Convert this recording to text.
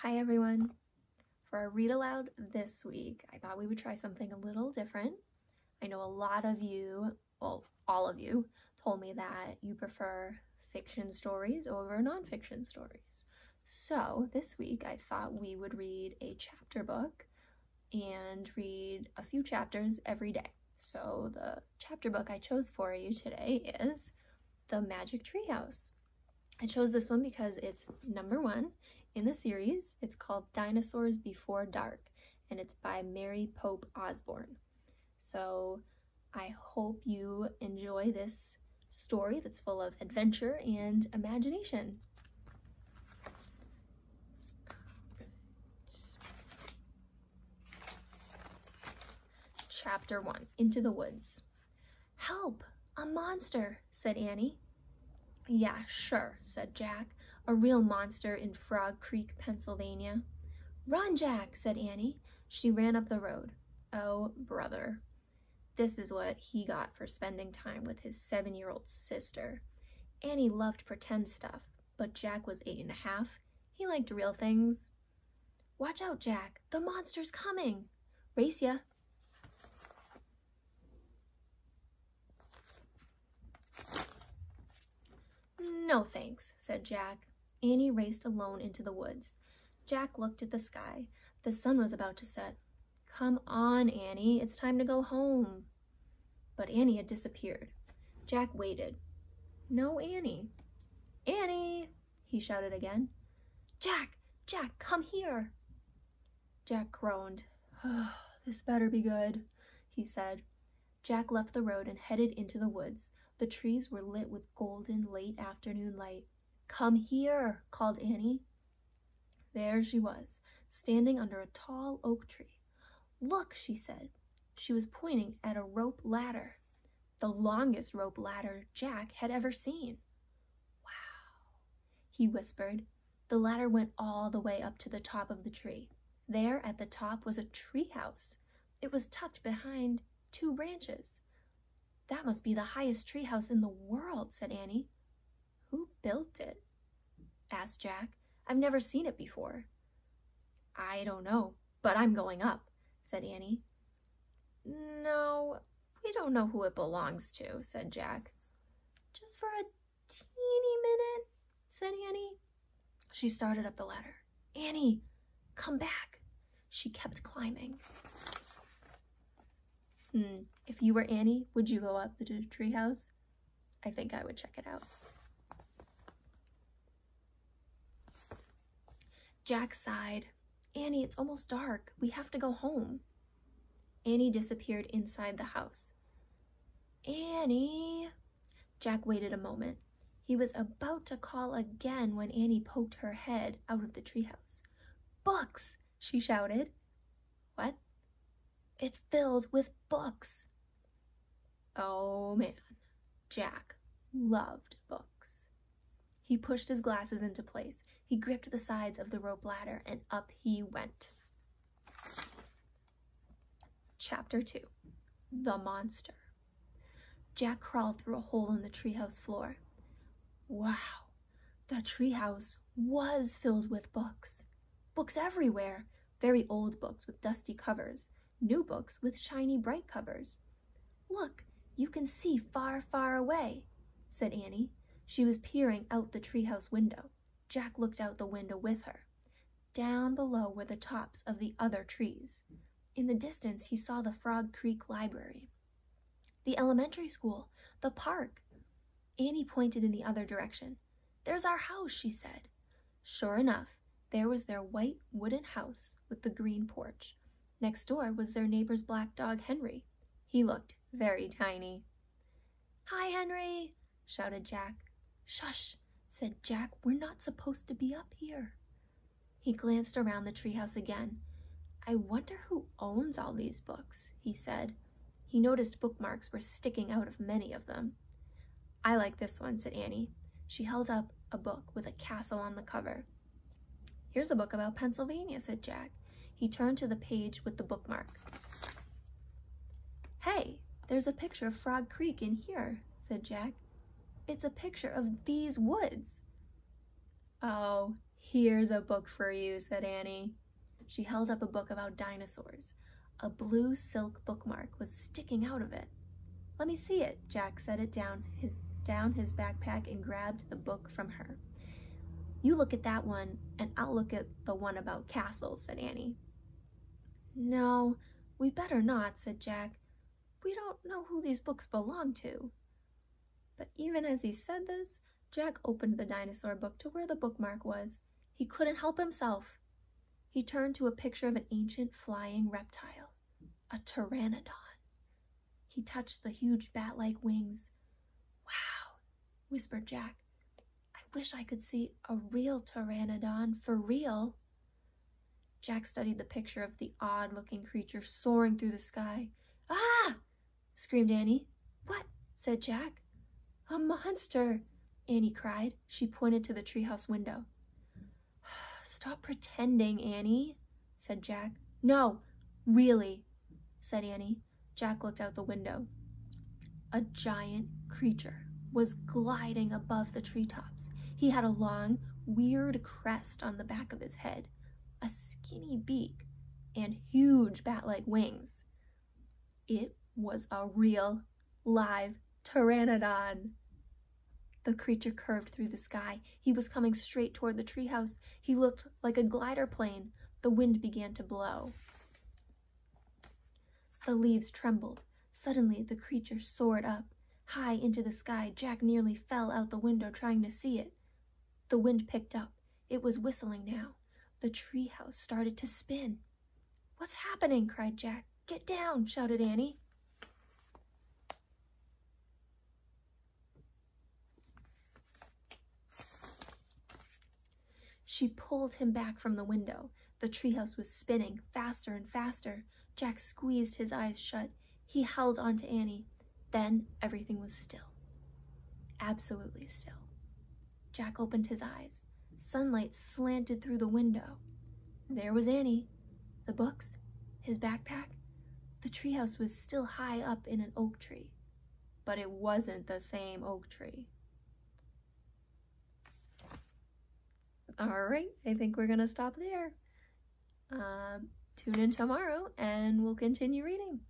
Hi everyone! For our read aloud this week, I thought we would try something a little different. I know a lot of you, well, all of you, told me that you prefer fiction stories over nonfiction stories. So this week I thought we would read a chapter book and read a few chapters every day. So the chapter book I chose for you today is The Magic Treehouse. I chose this one because it's number 1 in the series. It's called Dinosaurs Before Dark, and it's by Mary Pope Osborne. So I hope you enjoy this story that's full of adventure and imagination. Chapter 1, Into the Woods. "Help! A monster!" said Annie. "Yeah, sure," said Jack. "A real monster in Frog Creek, Pennsylvania." "Run, Jack," said Annie. She ran up the road. Oh, brother. This is what he got for spending time with his 7-year-old sister. Annie loved pretend stuff, but Jack was 8 and a half. He liked real things. "Watch out, Jack. The monster's coming. Race ya." "No, thanks," said Jack. Annie raced alone into the woods. Jack looked at the sky. The sun was about to set. "Come on, Annie, it's time to go home." But Annie had disappeared. Jack waited. No Annie. "Annie!" he shouted again. "Jack! Jack, come here!" Jack groaned. "Oh, this better be good," he said. Jack left the road and headed into the woods. The trees were lit with golden late afternoon light. "Come here," called Annie. There she was, standing under a tall oak tree. "Look," she said. She was pointing at a rope ladder, the longest rope ladder Jack had ever seen. "Wow," he whispered. The ladder went all the way up to the top of the tree. There at the top was a tree house. It was tucked behind 2 branches. "That must be the highest tree house in the world," said Annie. "Who built it?" asked Jack. "I've never seen it before." "I don't know, but I'm going up," said Annie. "No, we don't know who it belongs to," said Jack. "Just for a teeny minute," said Annie. She started up the ladder. "Annie, come back." She kept climbing. If you were Annie, would you go up the treehouse? I think I would check it out. Jack sighed. "Annie, it's almost dark. We have to go home." Annie disappeared inside the house. "Annie!" Jack waited a moment. He was about to call again when Annie poked her head out of the treehouse. "Books!" she shouted. "What?" "It's filled with books." Oh man, Jack loved books. He pushed his glasses into place. He gripped the sides of the rope ladder and up he went. Chapter 2, The Monster. Jack crawled through a hole in the treehouse floor. Wow, the treehouse was filled with books. Books everywhere. Very old books with dusty covers. New books with shiny bright covers. "Look, you can see far, far away," said Annie. She was peering out the treehouse window. Jack looked out the window with her. Down below were the tops of the other trees. In the distance, he saw the Frog Creek Library, the elementary school, the park. Annie pointed in the other direction. "There's our house," she said. Sure enough, there was their white wooden house with the green porch. Next door was their neighbor's black dog, Henry. He looked very tiny. "Hi, Henry," shouted Jack. "Shush," said Jack. "We're not supposed to be up here." He glanced around the treehouse again. "I wonder who owns all these books," he said. He noticed bookmarks were sticking out of many of them. "I like this one," said Annie. She held up a book with a castle on the cover. "Here's a book about Pennsylvania," said Jack. He turned to the page with the bookmark. "Hey, there's a picture of Frog Creek in here," said Jack. "It's a picture of these woods." "Oh, "Here's a book for you," said Annie. She held up a book about dinosaurs. A blue silk bookmark was sticking out of it. "Let me see it." Jack set it down his backpack and grabbed the book from her. "You look at that one, and I'll look at the one about castles," said Annie. "No, we better not," said Jack. "We don't know who these books belong to." But even as he said this, Jack opened the dinosaur book to where the bookmark was. He couldn't help himself. He turned to a picture of an ancient flying reptile, a pteranodon. He touched the huge bat-like wings. "Wow," whispered Jack. "I wish I could see a real pteranodon for real." Jack studied the picture of the odd-looking creature soaring through the sky. "Ah!" screamed Annie. "What?" said Jack. "A monster!" Annie cried. She pointed to the treehouse window. "Stop pretending, Annie," said Jack. "No, really," said Annie. Jack looked out the window. A giant creature was gliding above the treetops. He had a long, weird crest on the back of his head, a skinny beak, and huge bat-like wings. It was a real, live pteranodon. The creature curved through the sky. He was coming straight toward the treehouse. He looked like a glider plane. The wind began to blow. The leaves trembled. Suddenly, the creature soared up, high into the sky. Jack nearly fell out the window trying to see it. The wind picked up. It was whistling now. The treehouse started to spin. "What's happening?" cried Jack. "Get down!" shouted Annie. She pulled him back from the window. The treehouse was spinning faster and faster. Jack squeezed his eyes shut. He held on to Annie. Then everything was still. Absolutely still. Jack opened his eyes. Sunlight slanted through the window. There was Annie. The books, his backpack. The treehouse was still high up in an oak tree. But it wasn't the same oak tree. All right, I think we're gonna stop there. Tune in tomorrow and we'll continue reading.